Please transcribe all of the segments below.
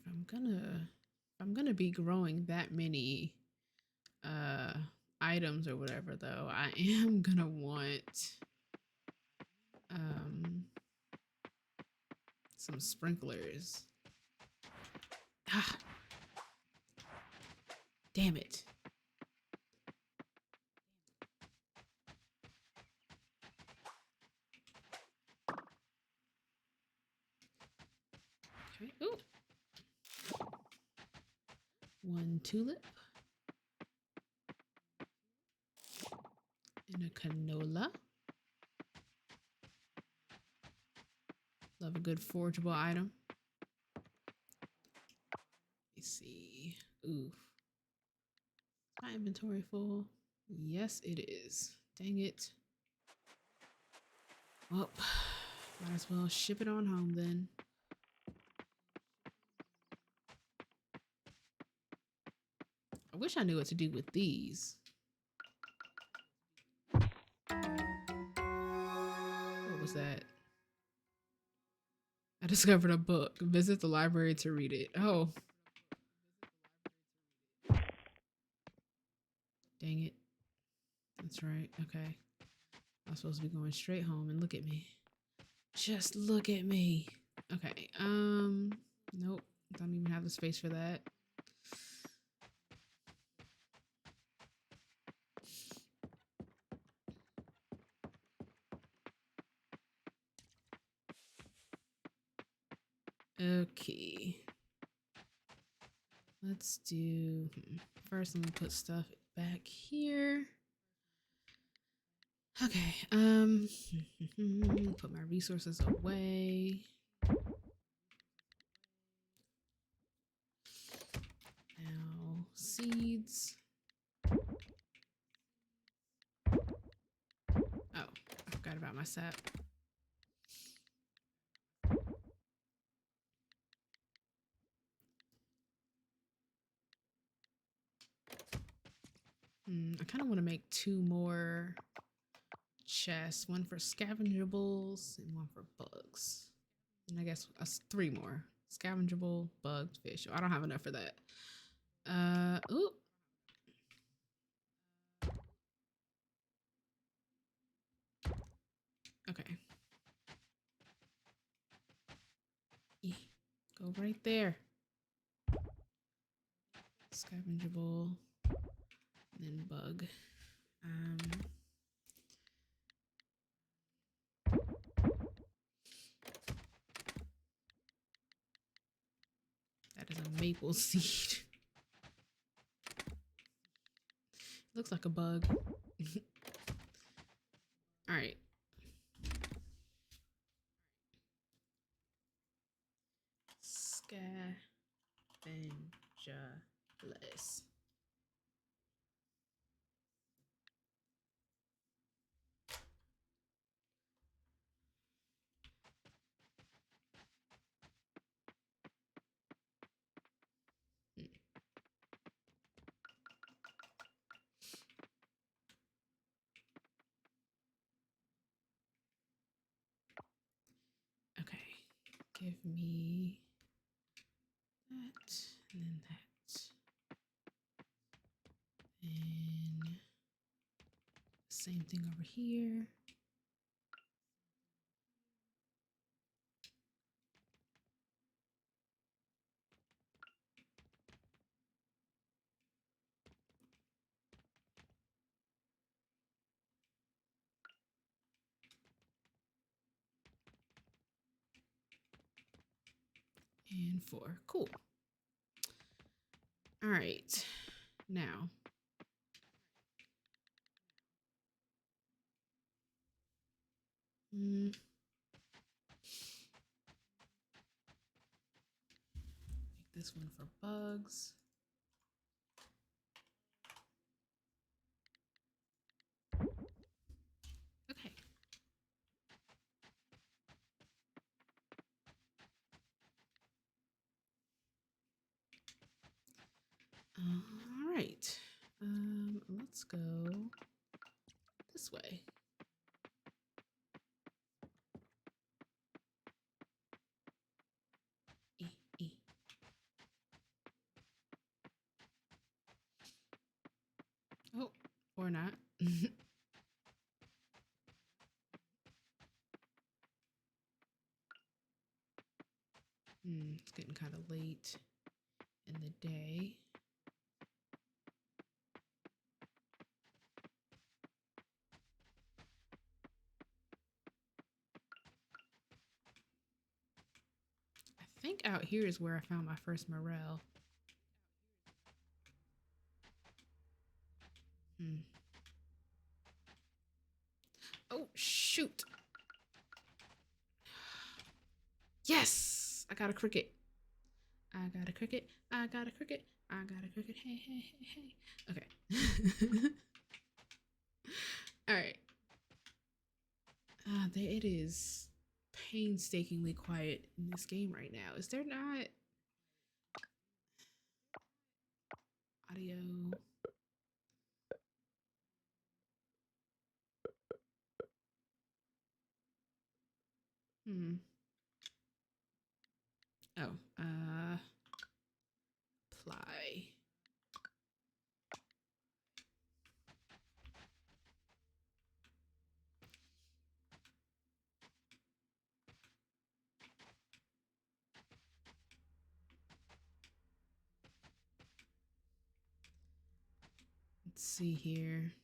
if I'm gonna be growing that many uh items or whatever though, I am gonna want um some sprinklers. Ah, damn it. Okay. Ooh. One tulip and a canola. Love a good forgeable item. Let's see. Ooh. My inventory full? Yes, it is. Dang it. Well, might as well ship it on home then. I wish I knew what to do with these. What was that? I discovered a book. Visit the library to read it. Oh, dang it. That's right. Okay. I'm supposed to be going straight home and look at me. Just look at me. Okay. Nope. Don't even have the space for that. Okay. Let's do first I'm gonna put stuff back here. Okay. Put my resources away. Now seeds. Oh, I forgot about my sap. I kind of want to make two more chests, one for scavengeables and one for bugs. And I guess three more. Scavengeable, bugs, fish. I don't have enough for that. Ooh. Okay. Go right there. Scavengeable, then bug. That is a maple seed. Looks like a bug. All right. Scavengeless. Okay. Give me that and then that. And same thing over here. And 4. Cool. All right. Now, make this one for bugs. Okay. All right. Let's go this way. Or not. It's getting kind of late in the day. I think out here is where I found my first morel. Oh, shoot. Yes! I got a cricket. I got a cricket. I got a cricket. I got a cricket. Hey, hey, hey, hey. Okay. All right. There it is. Painstakingly quiet in this game right now. Is there not audio? Oh, apply. Let's see here.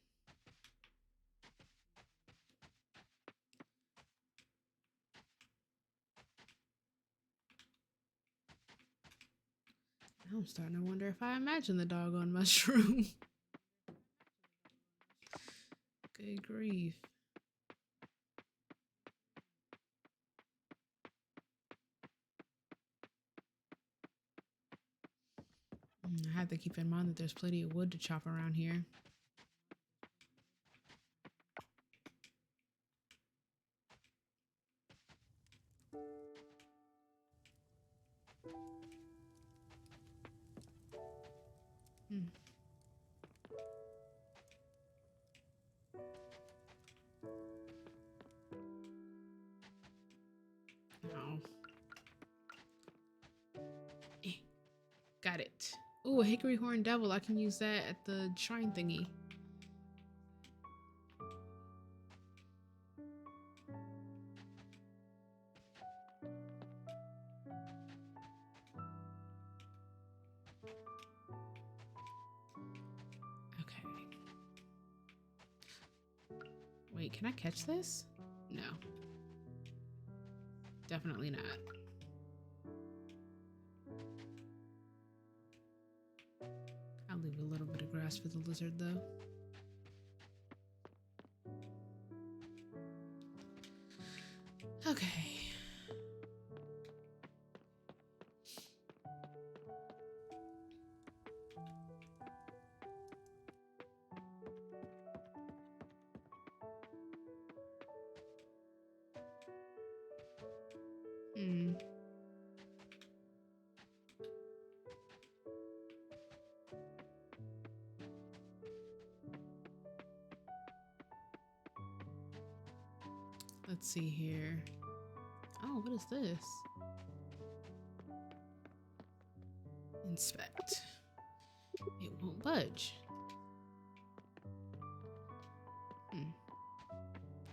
I'm starting to wonder if I imagined the doggone mushroom. Good grief. I have to keep in mind that there's plenty of wood to chop around here. No. Got it. Ooh, a hickory horn devil. I can use that at the shrine thingy. Okay. Wait, can I catch this? No. Definitely not. I'll leave a little bit of grass for the lizard, though. Okay. Let's see here. Oh, what is this? Inspect. It won't budge.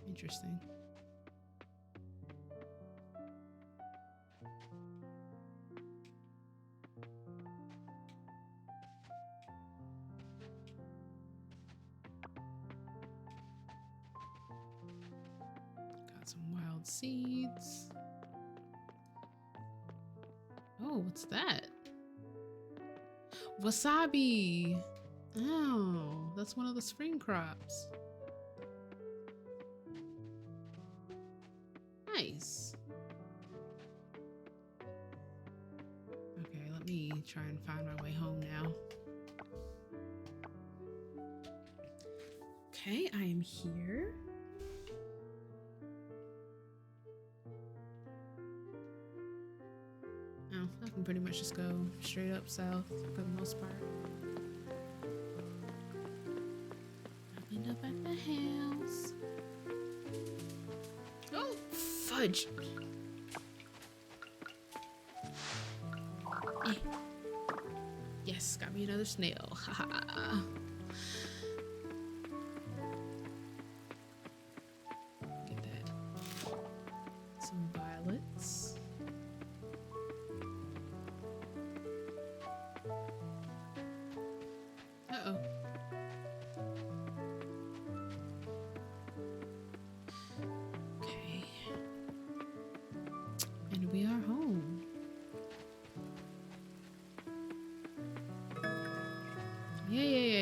Interesting. Got some wild seeds. Oh, what's that? Wasabi. Oh, that's one of the spring crops. Nice. Okay, let me try and find my way home now. Okay, I am here. Oh, I can pretty much just go straight up south for the most part. Popping up at the house. Oh, fudge. Yes, got me another snail. Haha.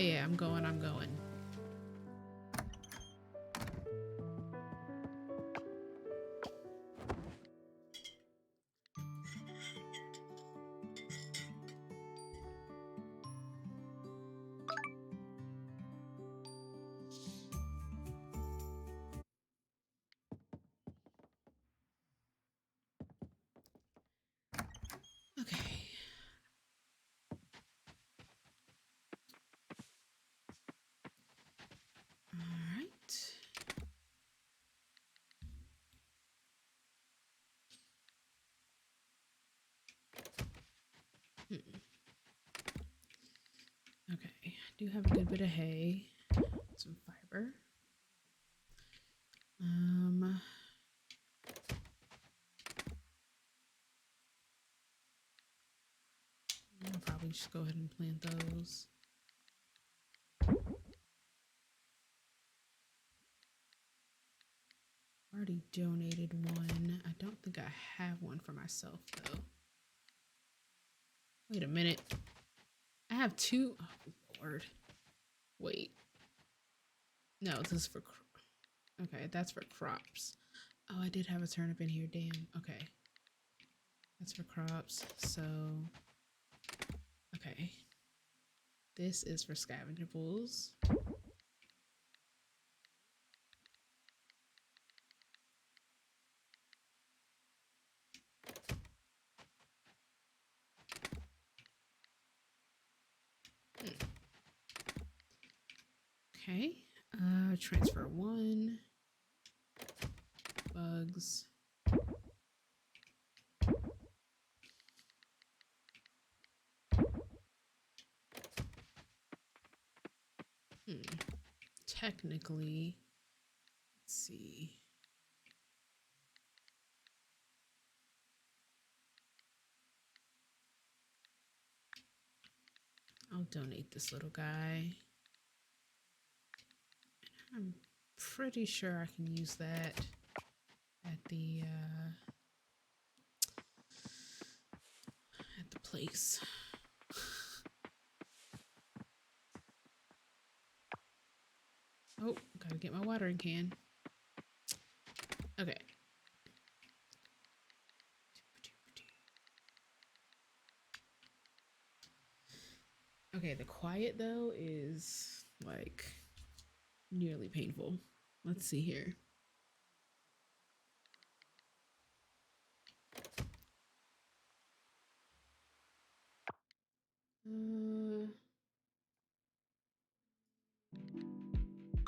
Yeah. I'm going. Okay. All right. Okay. I do have a good bit of hay, some fiber. I'll probably just go ahead and plant those. Already donated one. I don't think I have one for myself though. Wait a minute. I have two. Oh Lord. Wait. No, this is for. Okay, that's for crops. Oh, I did have a turnip in here. Damn. Okay. That's for crops. So. Okay. This is for scavengables. Okay. Transfer one. Bugs. Technically, let's see. I'll donate this little guy. I'm pretty sure I can use that at the place. Oh, gotta get my watering can. Okay. Okay, the quiet though is like nearly painful. Let's see here.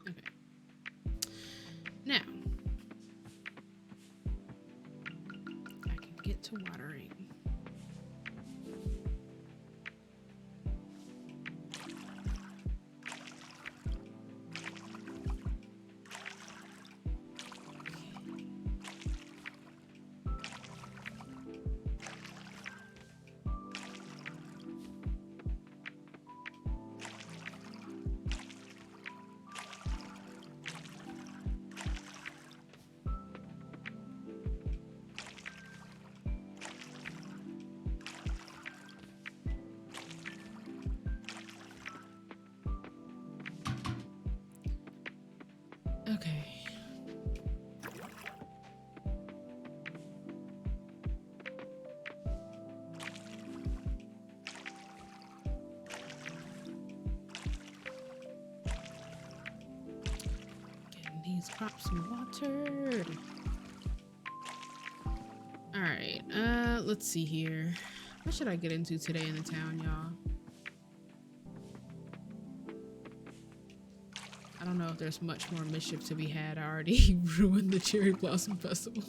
Okay. Now, I can get to watering. Okay. Getting these crops watered. All right. Let's see here. What should I get into today in the town, y'all? I don't know if there's much more mischief to be had. I already ruined the Cherry Blossom Festival.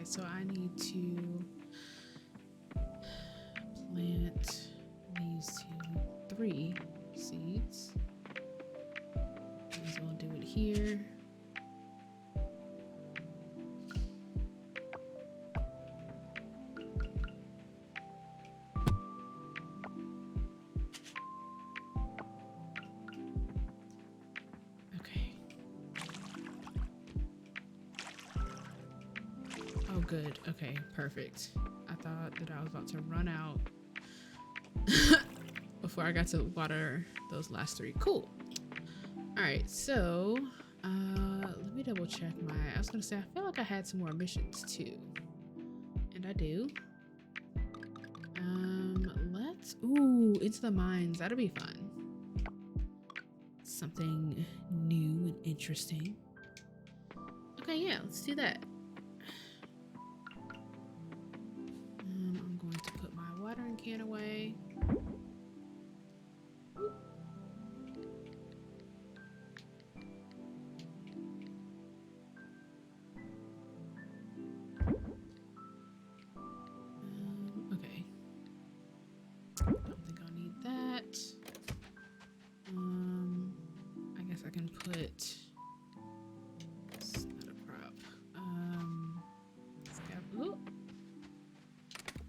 so I need to plant these 3 seeds. Might as well do it here. Oh, good. Okay, perfect. I thought that I was about to run out before I got to water those last 3. Cool. All right, so let me double check I was gonna say, I feel like I had some more missions too. And I do. Into the mines. That'll be fun. Something new and interesting. Okay, yeah, let's do that. I'm going to put my watering can away. Okay. Don't think I'll need that. I guess I can put. It's not a prop.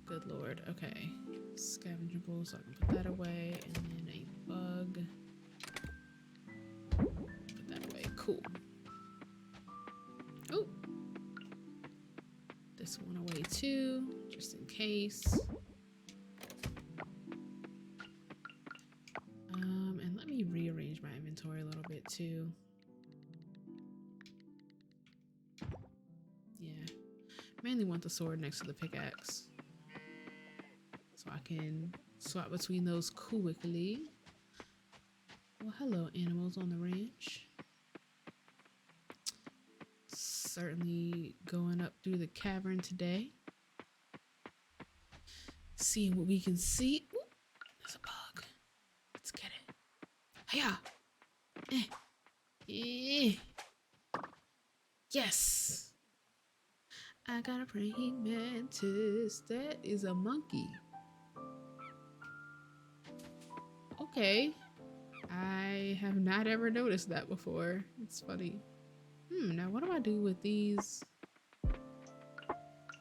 Good lord. Okay. Scavengeable, so I can put that away, and then a bug. Put that away. Cool. Oh. This one away too, just in case. And let me rearrange my inventory a little bit too. Yeah. Mainly want the sword next to the pickaxe, so I can swap between those quickly. Well, hello, animals on the ranch. Certainly going up through the cavern today. Seeing what we can see. Ooh, there's a bug. Let's get it. Hiya! Yes! I got a praying mantis. That is a monkey. Okay. I have not ever noticed that before. It's funny. Now what do I do with these?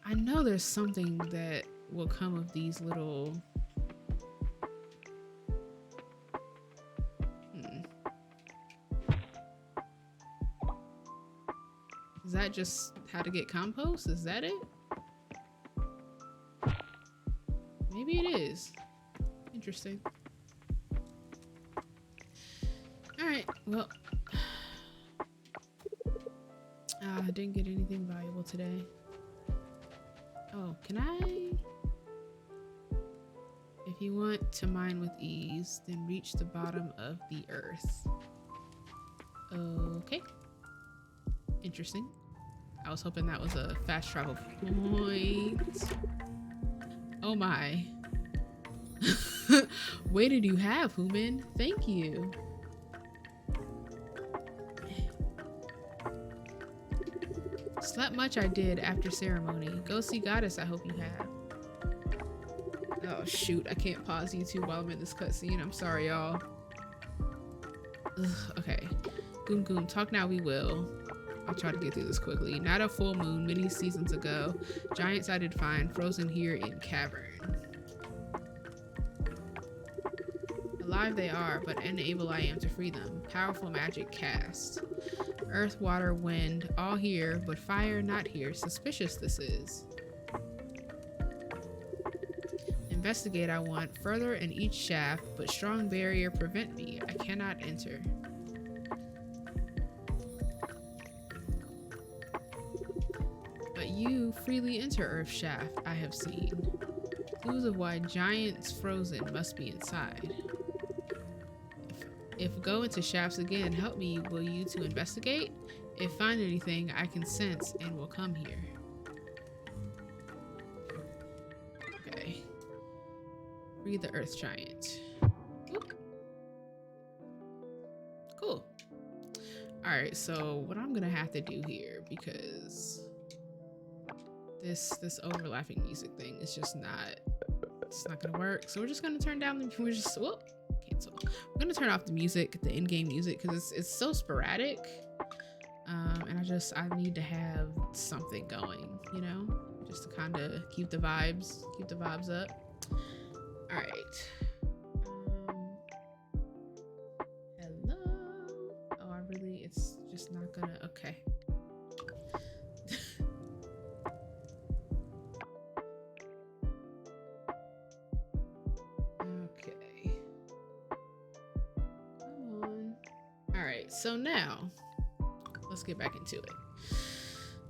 I know there's something that will come of these little... Is that just how to get compost? Is that it? Maybe it is. Interesting. Alright, well... I didn't get anything valuable today. Oh, can I? If you want to mine with ease, then reach the bottom of the earth. Okay. Interesting. I was hoping that was a fast travel point. Oh my. What did you have, human? Thank you. Slept much I did after ceremony. Go see goddess, I hope you have. Oh shoot, I can't pause YouTube while I'm in this cutscene. I'm sorry, y'all. Okay. Goom Goom, talk now we will. I'll try to get through this quickly. Not a full moon many seasons ago. Giants I did find, frozen here in cavern. Alive they are, but unable I am to free them. Powerful magic cast. Earth, water, wind, all here, but fire not here. Suspicious this is. Investigate I want. Further in each shaft, but strong barrier prevent me. I cannot enter. But you freely enter Earth shaft, I have seen. Clues of why giants frozen must be inside. If go into shafts again, help me, will you, to investigate? If find anything I can sense and will come here. Okay. Free the earth giant. Oop. Cool. Alright, so what I'm gonna have to do here, because this overlapping music thing is just not, it's not gonna work. So we're just gonna turn down the, we're just, whoop, cancel. We're gonna turn off the music, the in-game music, because it's so sporadic. And I need to have something going, you know, just to kind of keep the vibes up. All right. Hello. Oh, it's just not gonna, okay. Okay. Come on. All right, so now let's get back into it.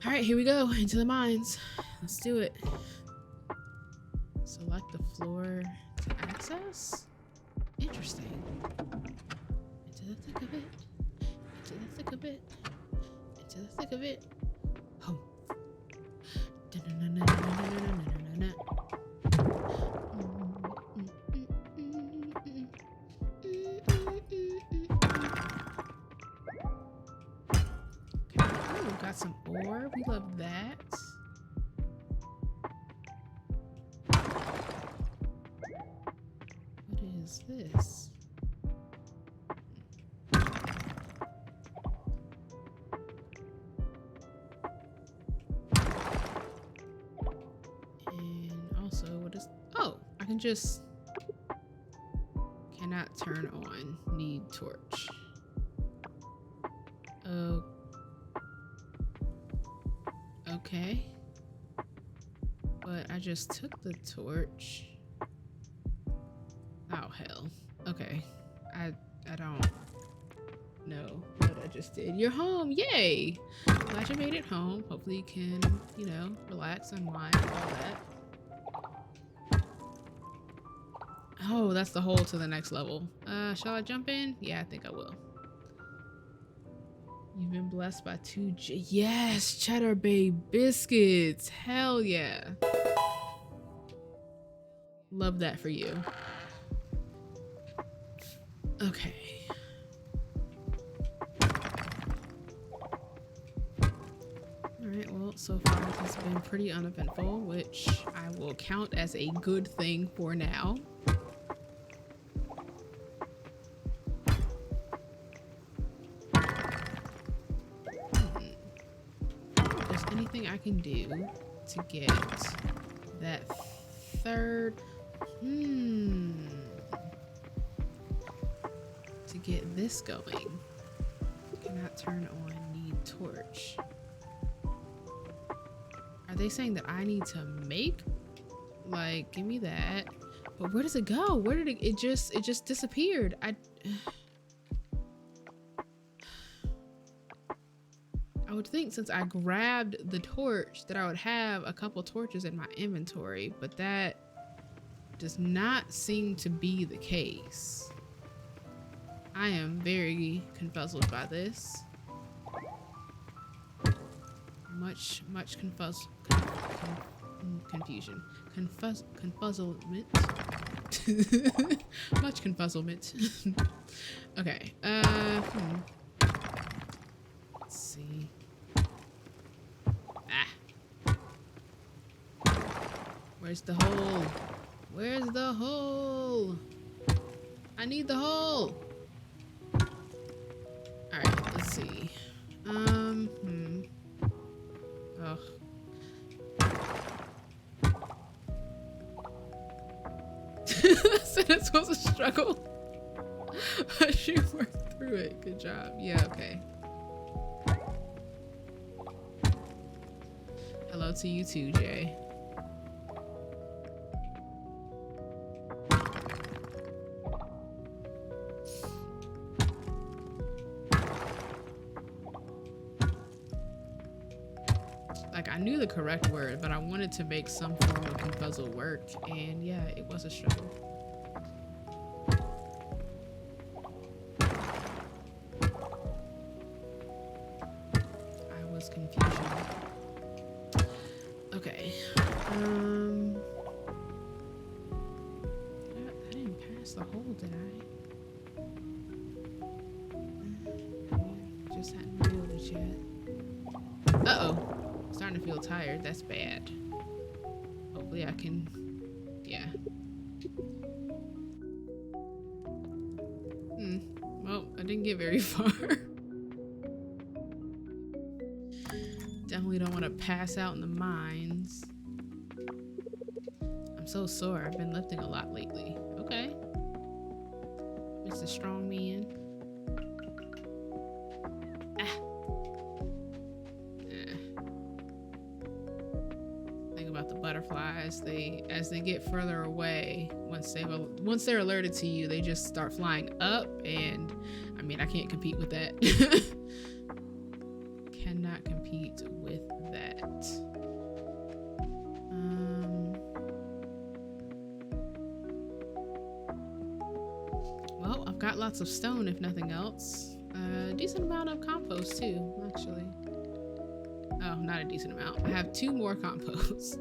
All right, here we go, into the mines. Let's do it. Select the floor to access. Interesting. Into the thick of it. Into the thick of it. Into the thick of it. Home. Got some ore. We love that. What is this? And also, what is... Oh, I can just... Cannot turn on. Need torch. Oh. Okay, but I just took the torch. Oh hell. Okay, I don't know what I just did. You're home, yay! Glad you made it home. Hopefully you can, you know, relax, unwind, all that. Oh, that's the hole to the next level. Shall I jump in? Yeah, I think I will. You've been blessed by yes, Cheddar Bay biscuits. Hell yeah. Love that for you. Okay. All right, well, so far it has been pretty uneventful, which I will count as a good thing for now. Anything I can do to get that third to get this going. Cannot turn on, need torch. Are they saying that I need to make, like, give me that, but where does it go? Where did it just disappeared? I would think since I grabbed the torch that I would have a couple torches in my inventory, but that does not seem to be the case. I am very confuzzled by this. Much confusion. Confuzzlement. Much confuzzlement. Okay. Let's see. Where's the hole? Where's the hole? I need the hole. All right, let's see. Oh. So that's supposed to struggle. But you worked through it. Good job. Yeah, okay. Hello to you too, Jay. Like, I knew the correct word, but I wanted to make some form of confuzzle work, and yeah, it was a struggle. I was confusion. Okay. I didn't pass the hole, did I? Just hadn't reeled it yet. Uh-oh. starting to feel tired. That's bad. Hopefully I can, yeah. Well, I didn't get very far. Definitely don't want to pass out in the mines. I'm so sore. I've been lifting a lot lately. Okay. Mr. Strong Man. Think about the butterflies. As they get further away, once they're alerted to you, they just start flying up, and I mean, I can't compete with that. Cannot compete with that. Well, I've got lots of stone, if nothing else. A decent amount of compost too, actually. Oh, not a decent amount. I have 2 more compost.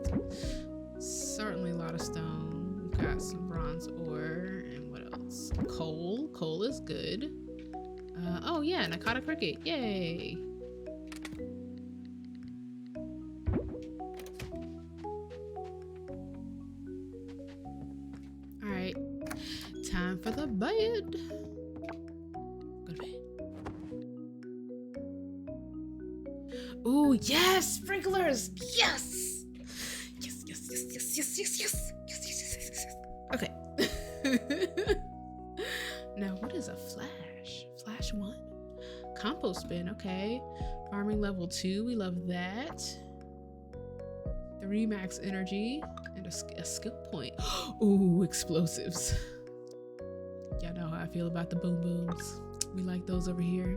Certainly a lot of stone. We've got some bronze ore, and what else? Coal. Coal is good. Oh yeah, and I caught a cricket. Yay! Alright. Time for the bed. Go to bed. Ooh, yes! Sprinklers! Yes! Yes, yes, yes, yes, yes, yes, yes, yes, yes, yes, yes. Okay. Now, what is a flash? Flash 1? Compost bin, okay. Farming level 2, we love that. 3 max energy and a skill point. Ooh, explosives. Y'all know how I feel about the boom booms. We like those over here.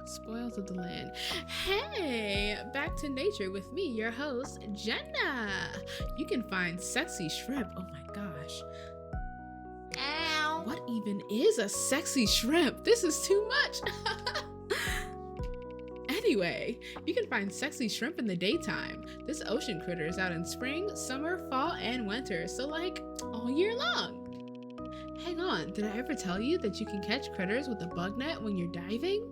Spoils of the land. Hey, back to nature with me, your host, Jenna. You can find sexy shrimp. Oh my gosh. Ow. What even is a sexy shrimp? This is too much. Anyway, you can find sexy shrimp in the daytime. This ocean critter is out in spring, summer, fall, and winter, so like all year long. Hang on, did I ever tell you that you can catch critters with a bug net when you're diving?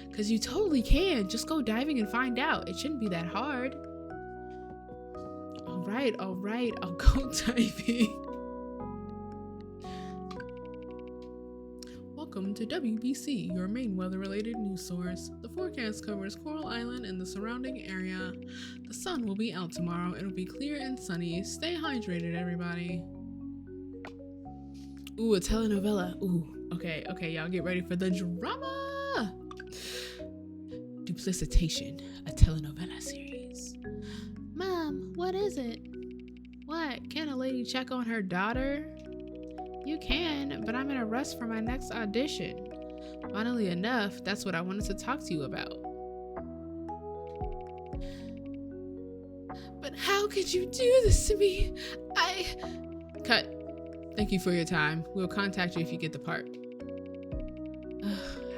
Because you totally can. Just go diving and find out. It shouldn't be that hard. All right, I'll go diving. Welcome to WBC, your main weather-related news source. The forecast covers Coral Island and the surrounding area. The sun will be out tomorrow. It'll be clear and sunny. Stay hydrated, everybody. Ooh, a telenovela. Ooh, okay, y'all get ready for the drama. Duplicitation, a telenovela series. Mom, what is it? What? Can a lady check on her daughter? You can, but I'm in a rush for my next audition. Funnily enough, that's what I wanted to talk to you about. But how could you do this to me? Cut. Thank you for your time. We'll contact you if you get the part.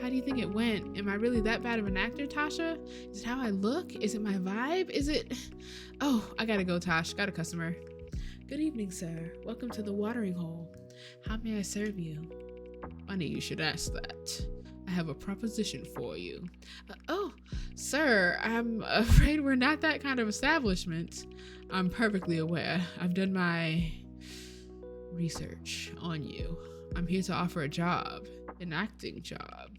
How do you think it went? Am I really that bad of an actor, Tasha? Is it how I look? Is it my vibe? Is it... Oh, I gotta go, Tosh. Got a customer. Good evening, sir. Welcome to the watering hole. How may I serve you? Funny you should ask that. I have a proposition for you. Oh, sir, I'm afraid we're not that kind of establishment. I'm perfectly aware. I've done my research on you. I'm here to offer a job, an acting job.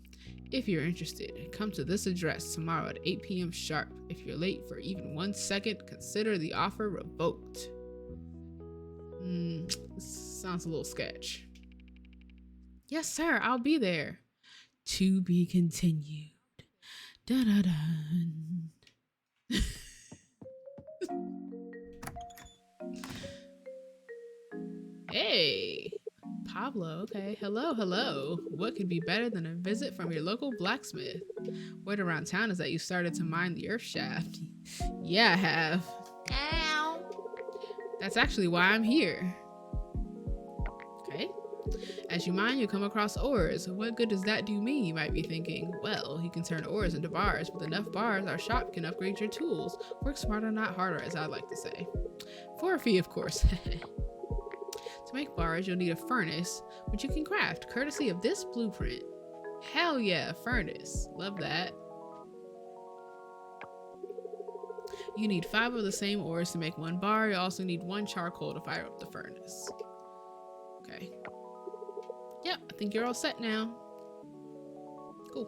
If you're interested, come to this address tomorrow at 8 p.m. sharp. If you're late for even 1 second, consider the offer revoked. This sounds a little sketch. Yes, sir, I'll be there. To be continued. Da-da-dun. Hey, Pablo, okay. Hello. What could be better than a visit from your local blacksmith? Word around town is that you started to mine the earth shaft. Yeah, I have. Ow. That's actually why I'm here. Okay. As you mine, you come across ores. What good does that do me, you might be thinking? Well, you can turn ores into bars. With enough bars, our shop can upgrade your tools. Work smarter, not harder, as I'd like to say. For a fee, of course. To make bars, you'll need a furnace, which you can craft courtesy of this blueprint. Hell yeah, furnace. Love that. You need 5 of the same ores to make 1 bar. You also need 1 charcoal to fire up the furnace. Okay. Yep, I think you're all set now. Cool.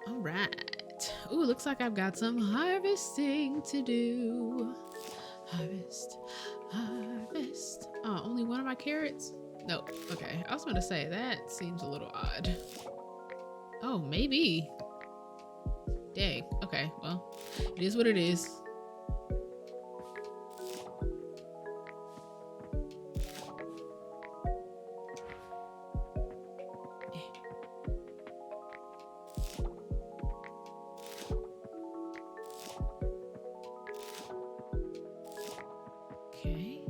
All right. Ooh, looks like I've got some harvesting to do. Harvest, harvest. Oh, only 1 of my carrots? Nope. Okay, I was gonna say, that seems a little odd. Oh, maybe. Dang. Okay, well, it is what it is. Okay.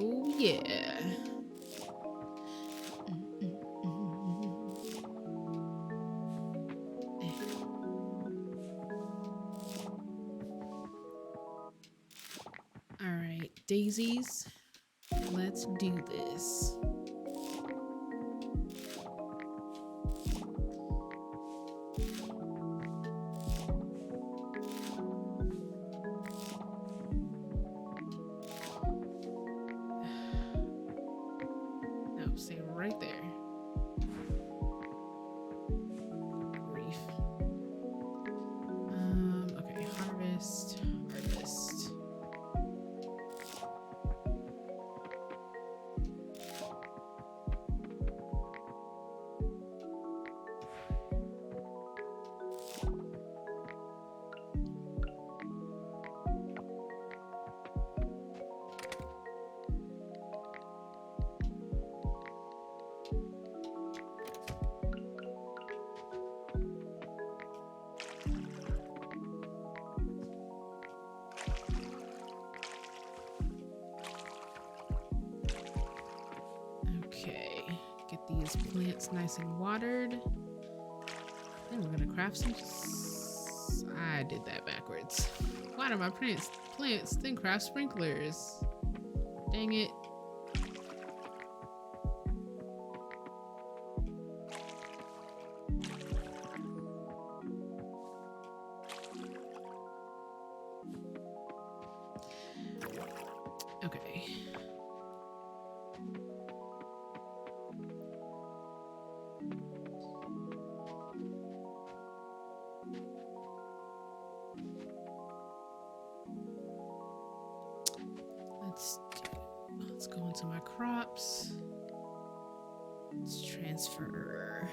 Oh yeah. All right, daisies. Let's do this. No, stay right there. Grief. Okay, harvest, harvest. Okay, get these plants nice and watered. Then we're gonna craft some. I did that backwards. Water my plants, then craft sprinklers. Dang it. Okay. Let's go into my crops. Let's transfer.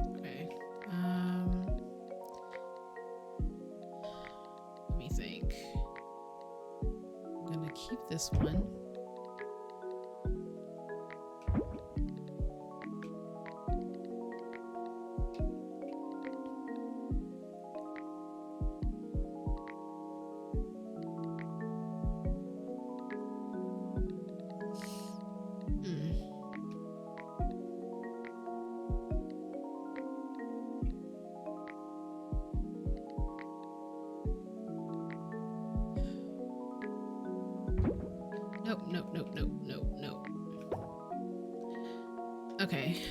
Okay. Let me think. I'm gonna keep this one. Nope. Okay,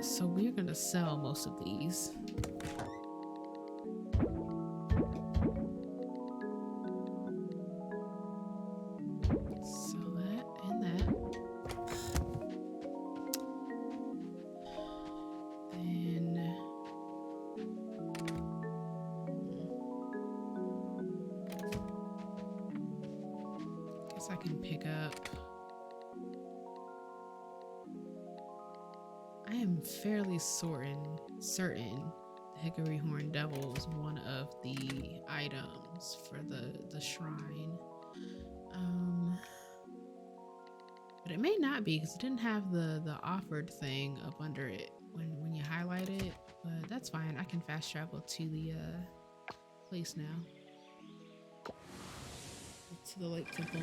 so we're gonna sell most of these. Sell that and that. Then guess I can pick up. I am fairly certain the Hickory Horn Devil is one of the items for the shrine. But it may not be because it didn't have the offered thing up under it when you highlight it. But that's fine. I can fast travel to the place now. To the Lake Temple.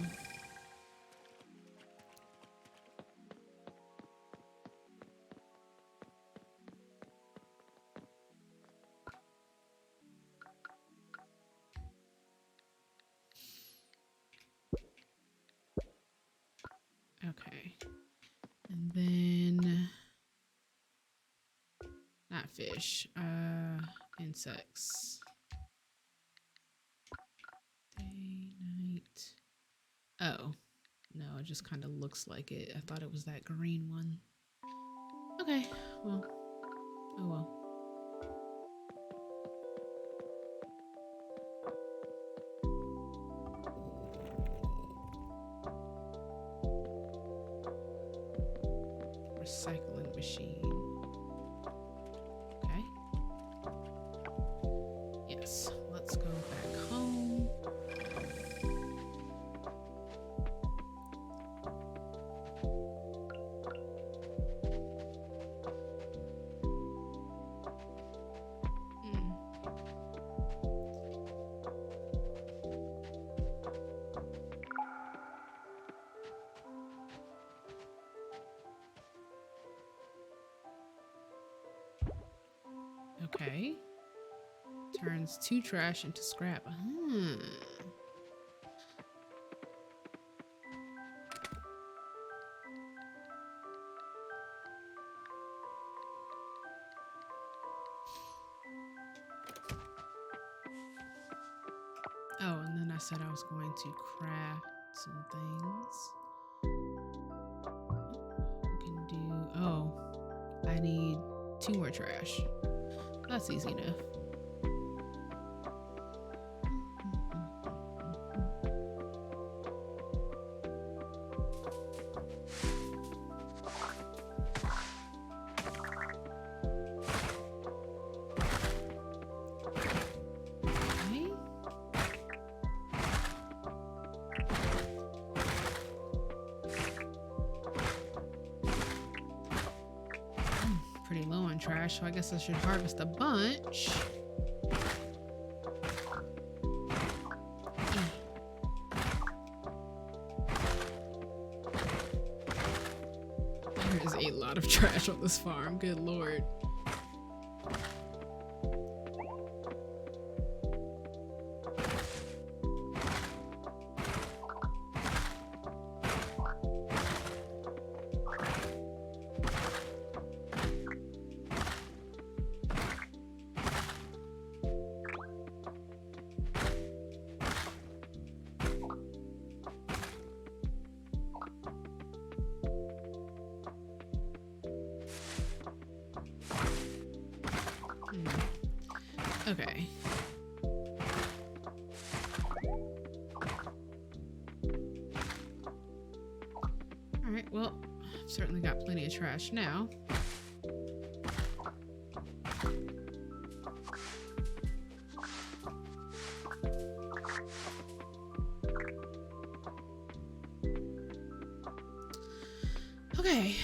Okay. And then not fish, insects. Day, night. Oh, no, it just kind of looks like it. I thought it was that green one. Okay, well, oh well. Recycling machine. Okay. Yes, let's go back home. Okay. Turns 2 trash into scrap. Oh, and then I said I was going to craft some things. We can do, oh, I need 2 more trash. That's easy enough. Pretty low on trash, so I guess I should harvest a bunch. There is a lot of trash on this farm, good lord. Okay. All right, well, I've certainly got plenty of trash now. Okay.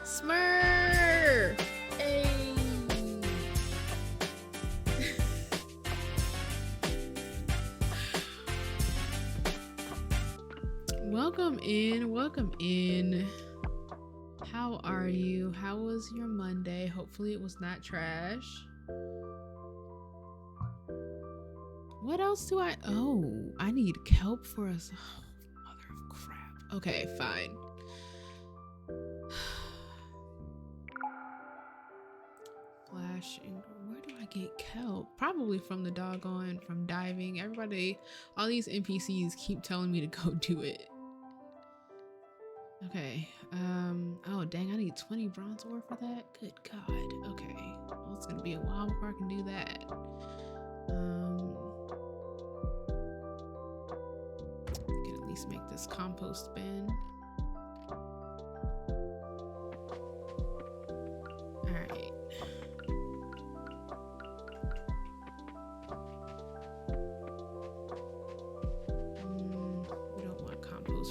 Smurf! Hey! Welcome in, welcome in. How are you? How was your Monday? Hopefully it was not trash. What else do I... Oh, I need kelp for us. Oh, mother of crap. Okay, fine. Flashing. Where do I get kelp? Probably from the doggone, from diving. Everybody, all these NPCs keep telling me to go do it. Okay. Oh, dang, I need 20 bronze ore for that? Good God. Okay. Well, it's gonna be a while before I can do that. I can at least make this compost bin. Alright.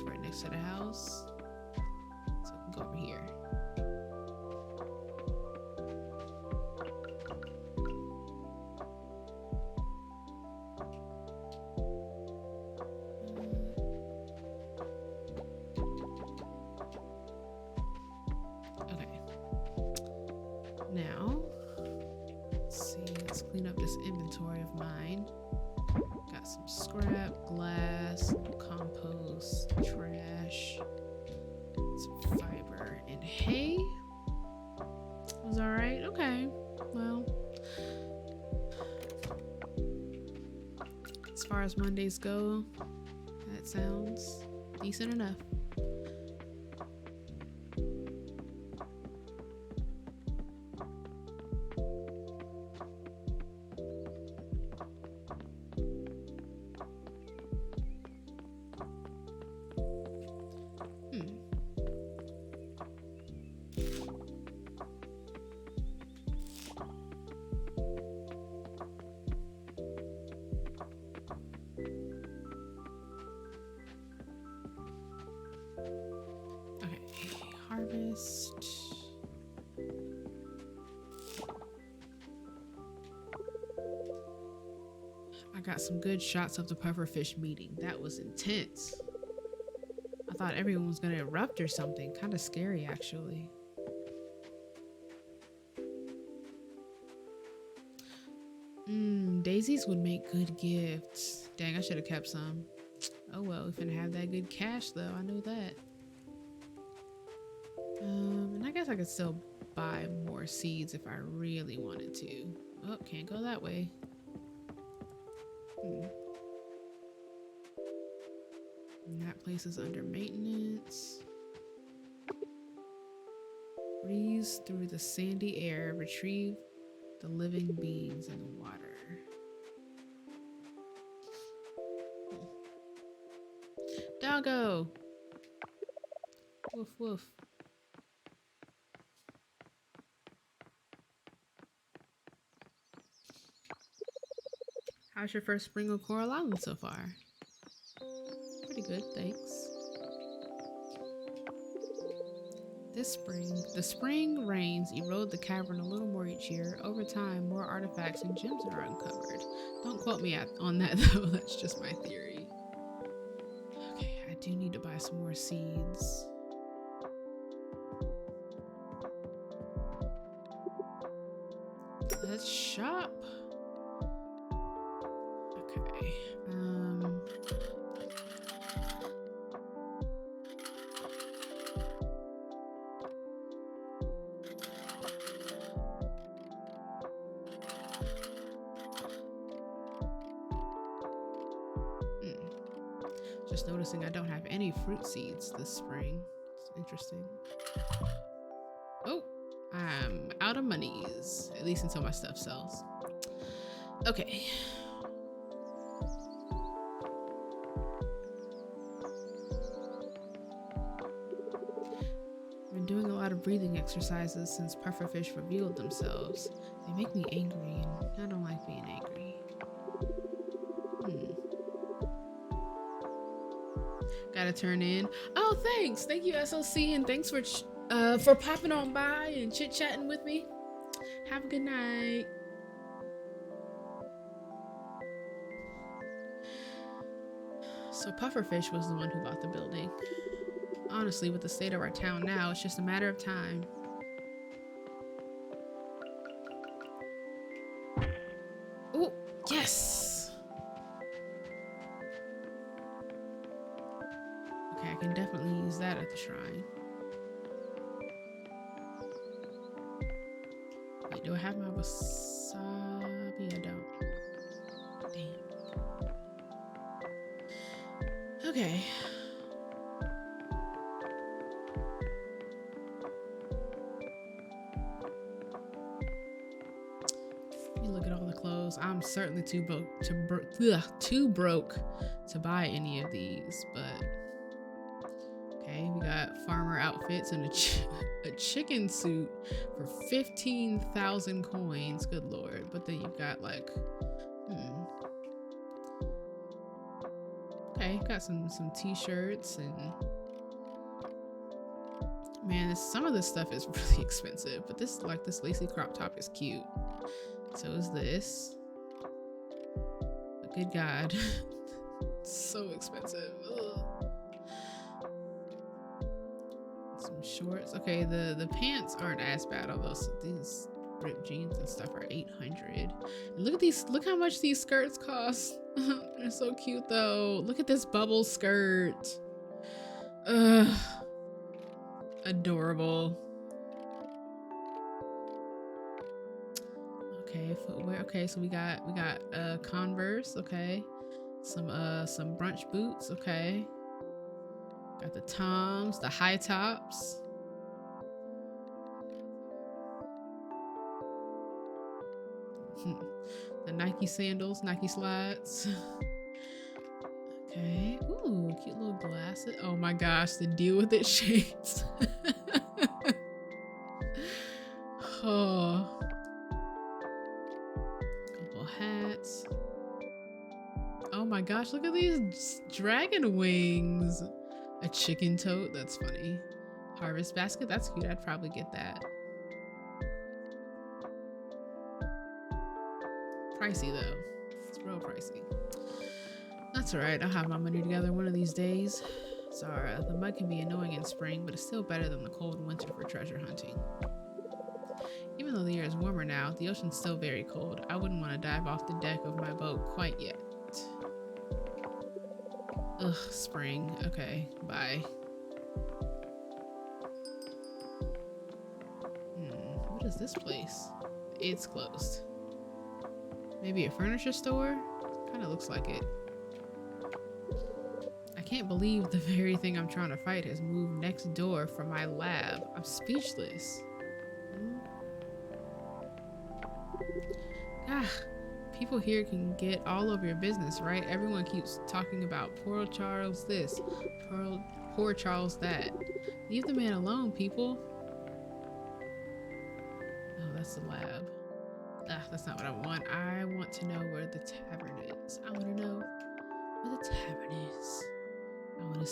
compost right next to the house. So we can go over here. Okay. Now, let's see. Let's clean up this inventory of mine. Got some scrap, glass, compost, trash, some fiber, and hay. Was all right. Okay. Well, as far as Mondays go, that sounds decent enough. Harvest. I got some good shots of the pufferfish meeting. That was intense. I thought everyone was gonna erupt or something. Kind of scary, actually. Daisies would make good gifts. Dang, I should have kept some. Oh well, we finna have that good cash though. I know that. And I guess I could still buy more seeds if I really wanted to. Oh, can't go that way. And that place is under maintenance. Breeze through the sandy air, retrieve the living beings in the water. Doggo! Woof woof. How's your first spring of Coral Island so far? Pretty good, thanks. This spring, the spring rains erode the cavern a little more each year. Over time, more artifacts and gems are uncovered. Don't quote me on that though, that's just my theory. Okay, I do need to buy some more seeds. Let's shop. Okay. Just noticing I don't have any fruit seeds this spring. It's interesting. Oh, I'm out of monies, at least until my stuff sells. Okay. I've been doing a lot of breathing exercises since pufferfish revealed themselves. They make me angry, and I don't like being angry. Gotta turn in. Oh, thanks. Thank you, SOC, and thanks for popping on by and chit-chatting with me. Have a good night. So pufferfish was the one who bought the building. Honestly, with the state of our town now, it's just a matter of time. Oh, yes! Okay, I can definitely use that at the shrine. Wait, do I have my wasabi? I don't. Damn. Okay. You look at all the clothes. I'm certainly too broke to buy any of these, but okay, we got farmer outfits and a chicken suit for 15,000 coins. Good lord. But then you've got like, Okay, got some t-shirts and man, some of this stuff is really expensive, but this lacy crop top is cute. So is this. But good God, so expensive. Ugh. Some shorts. Okay, the pants aren't as bad, although these ripped jeans and stuff are 800. And look at these, look how much these skirts cost. They're so cute though. Look at this bubble skirt. Ugh. Adorable. Okay, footwear. Okay, so we got Converse, okay. Some brunch boots, okay. Got the Toms, the high tops. The Nike sandals, Nike slides. Okay. Ooh, cute little glasses. Oh my gosh, the deal with it shades. Oh. Couple hats. Oh my gosh, look at these dragon wings. A chicken tote, that's funny. Harvest basket, that's cute. I'd probably get that. Pricey though. It's real pricey. That's alright, I'll have my money together one of these days. Sorry, the mud can be annoying in spring, but it's still better than the cold winter for treasure hunting. Even though the air is warmer now, the ocean's still very cold. I wouldn't want to dive off the deck of my boat quite yet. Ugh, spring. Okay, bye. What is this place? It's closed. Maybe a furniture store? Kind of looks like it. I can't believe the very thing I'm trying to fight has moved next door from my lab. I'm speechless. Ah, people here can get all over your business, right? Everyone keeps talking about poor Charles this, poor Charles that. Leave the man alone, people. Oh, that's the lab. Ah, that's not what I want. I want to know where the tavern is. I want to know where the tavern is. I want to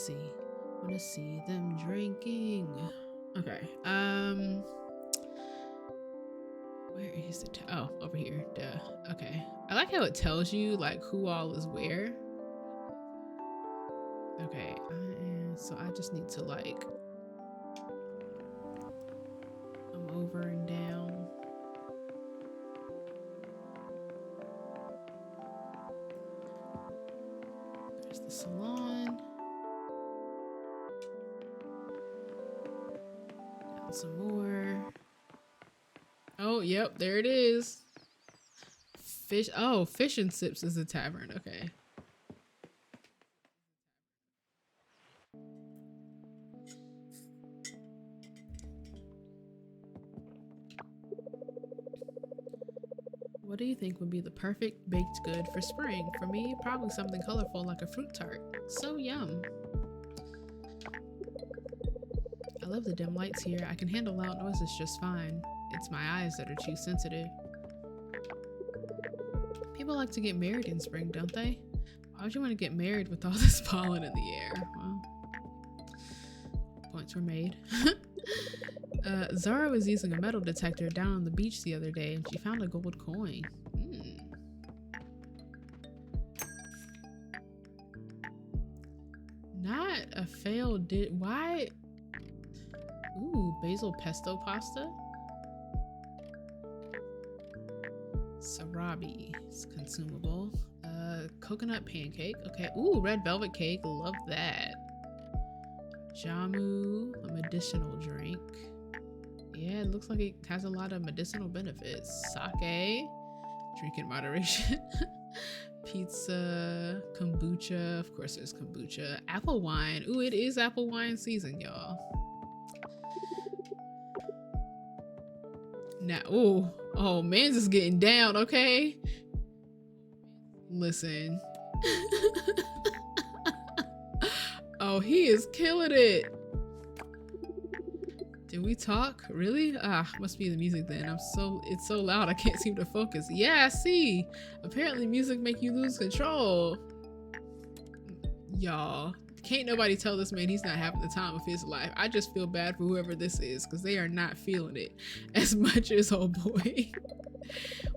see them drinking. Okay. Where is the oh, over here. Duh. Okay. I like how it tells you like who all is where. Okay. So I just need to like come over and down. There's the salon. Down some more. Oh, yep, there it is. Fish. Oh, Fish and Sips is a tavern. Okay. What do you think would be the perfect baked good for spring? For me, probably something colorful like a fruit tart. So yum. I love the dim lights here. I can handle loud noises just fine. It's my eyes that are too sensitive. People like to get married in spring, don't they? Why would you want to get married with all this pollen in the air? Well, points were made. Zara was using a metal detector down on the beach the other day and she found a gold coin. Not a failed why? Ooh, basil pesto pasta. Sarabi is consumable. Coconut pancake. Okay. Ooh, red velvet cake. Love that. Jamu, a medicinal drink. Yeah, it looks like it has a lot of medicinal benefits. Sake, drink in moderation. Pizza, kombucha. Of course, there's kombucha. Apple wine. Ooh, it is apple wine season, y'all. Now, ooh, oh, man's is getting down, okay? Listen. Oh, he is killing it. Did we talk? Really? Ah, must be the music then. It's so loud I can't seem to focus. Yeah, I see. Apparently music make you lose control. Y'all, can't nobody tell this man he's not having the time of his life. I just feel bad for whoever this is because they are not feeling it as much as old boy.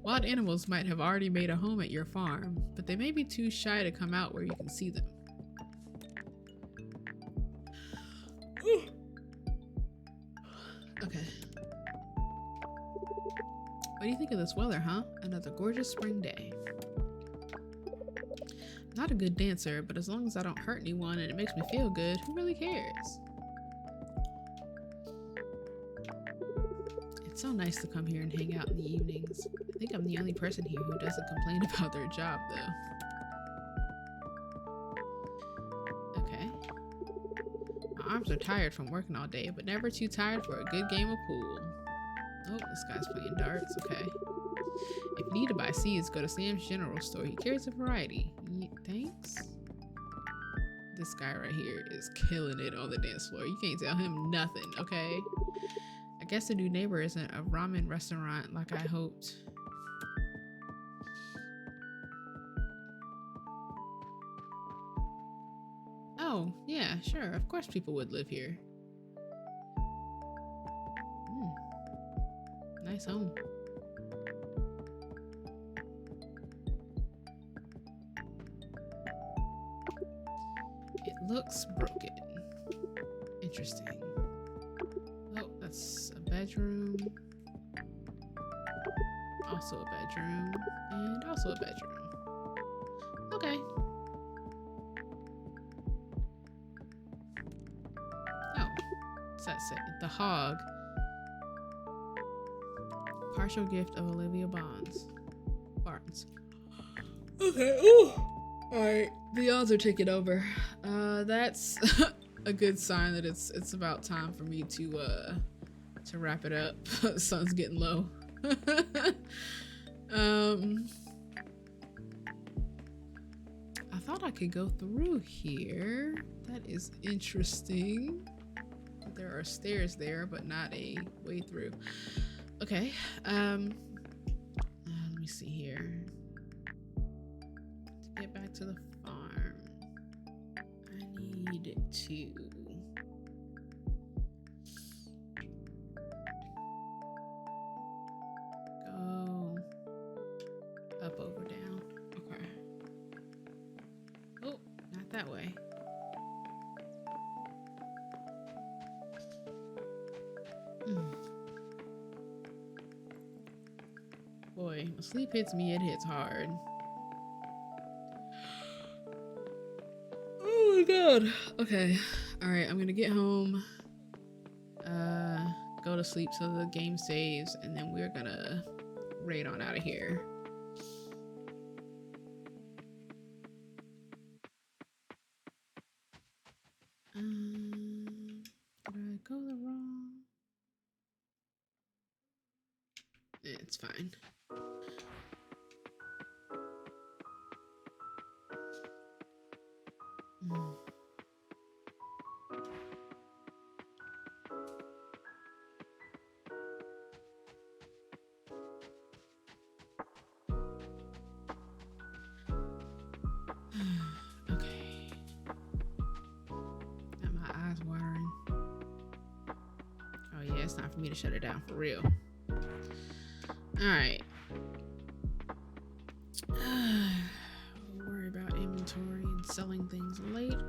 Wild animals might have already made a home at your farm, but they may be too shy to come out where you can see them. Okay. What do you think of this weather, huh? Another gorgeous spring day. Not a good dancer, but as long as I don't hurt anyone and it makes me feel good, who really cares? It's so nice to come here and hang out in the evenings. I think I'm the only person here who doesn't complain about their job, though. Okay. My arms are tired from working all day, but never too tired for a good game of pool. Oh, this guy's playing darts. Okay. If you need to buy seeds, go to Sam's General Store. He carries a variety. Thanks. This guy right here is killing it on the dance floor. You can't tell him nothing, okay? I guess the new neighbor isn't a ramen restaurant like I hoped. Oh, yeah, sure. Of course people would live here. Nice home. It looks broken. Interesting. Oh, that's a bedroom. Also a bedroom. And also a bedroom. Okay. Oh. What's that say? The Hog. Partial gift of Olivia Barnes. Okay. Ooh. Alright. The odds are taking over. That's a good sign that it's about time for me to wrap it up. Sun's getting low. I thought I could go through here. That is interesting. There are stairs there, but not a way through. Okay. Let me see here. To get back to the farm, I need to go up, over, down. Okay. Oh, not that way. Boy, when sleep hits me, it hits hard. Oh my god. Okay. Alright, I'm gonna get home. Go to sleep so the game saves, and then we're gonna raid on out of here. Did I go the wrong? It's fine. Okay. Got my eyes watering. Oh yeah, it's time for me to shut it down for real. Alright. We'll worry about inventory and selling things later.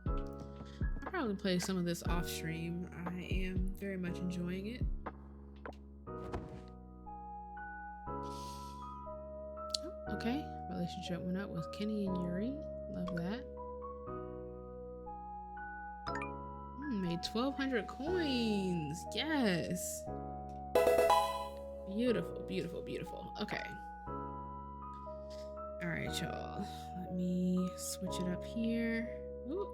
I'll probably play some of this off stream. I am very much enjoying it. Oh, okay. Relationship went up with Kenny and Yuri. Love that. Made 1,200 coins. Yes. Beautiful, beautiful, beautiful. Okay. All right, y'all. Let me switch it up here. Ooh.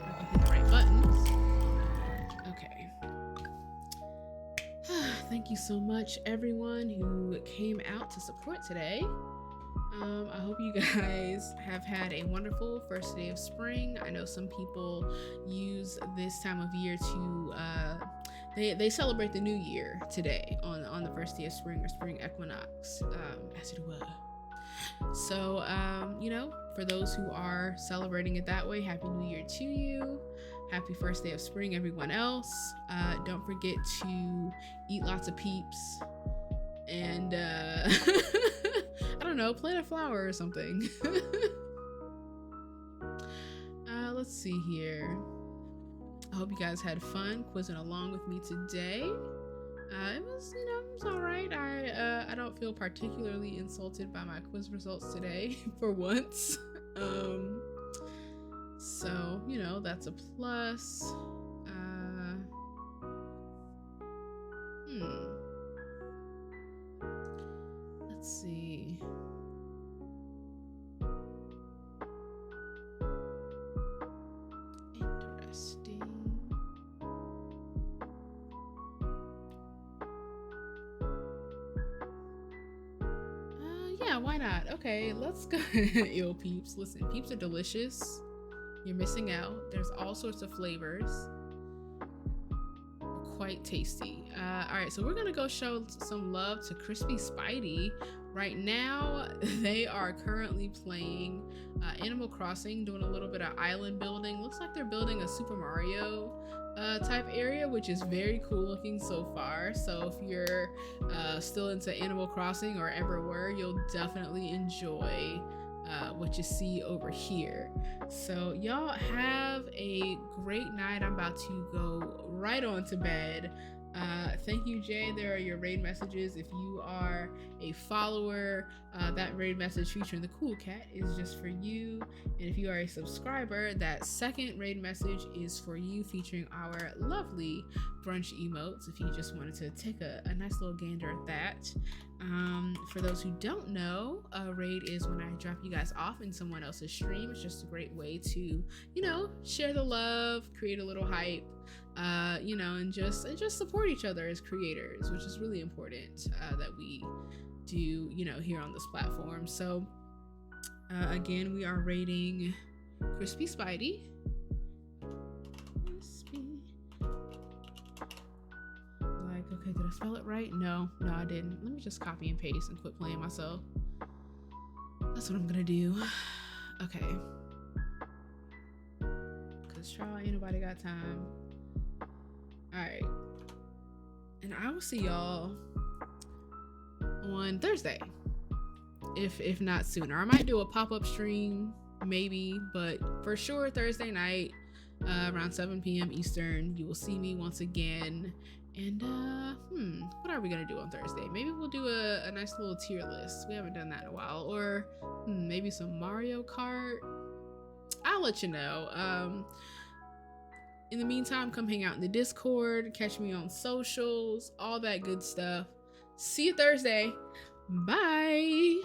I hit the right buttons. Okay. Thank you so much, everyone who came out to support today. I hope you guys have had a wonderful first day of spring. I know some people use this time of year to they celebrate the new year today on the first day of spring or spring equinox, as it were. So, you know, for those who are celebrating it that way, Happy New Year to you. Happy first day of spring, everyone else. Don't forget to eat lots of peeps and, I don't know, plant a flower or something. Let's see here. I hope you guys had fun quizzing along with me today. It was, you know, it was all right. I don't feel particularly insulted by my quiz results today for once. So, you know, that's a plus. Let's see. Interesting. Yeah, why not? Okay, let's go. Yo, peeps. Listen, peeps are delicious. You're missing out. There's all sorts of flavors. Quite tasty. All right, so we're gonna go show some love to Crispy Spidey. Right now, they are currently playing Animal Crossing, doing a little bit of island building. Looks like they're building a Super Mario type area, which is very cool looking so far. So if you're still into Animal Crossing or ever were, you'll definitely enjoy what you see over here. So y'all have a great night. I'm about to go right on to bed. Thank you, Jay. There are your raid messages. If you are a follower, that raid message featuring the cool cat is just for you. And if you are a subscriber, that second raid message is for you, featuring our lovely brunch emotes, if you just wanted to take a nice little gander at that. For those who don't know, a raid is when I drop you guys off in someone else's stream. It's just a great way to, you know, share the love, create a little hype, you know, and just support each other as creators, which is really important that we do, you know, here on this platform. So again, we are rating Crispy Spidey. Okay, did I spell it right? No, I didn't. Let me just copy and paste and quit playing myself. That's what I'm gonna do. Okay. Cause y'all, ain't nobody got time. Alright. And I will see y'all on Thursday. If not sooner. I might do a pop-up stream, maybe, but for sure Thursday night, around 7 p.m. Eastern, you will see me once again. And what are we gonna do on Thursday? Maybe we'll do a nice little tier list. We haven't done that in a while. Or maybe some Mario Kart. I'll let you know. In the meantime, come hang out in the Discord, catch me on socials, all that good stuff. See you Thursday. Bye.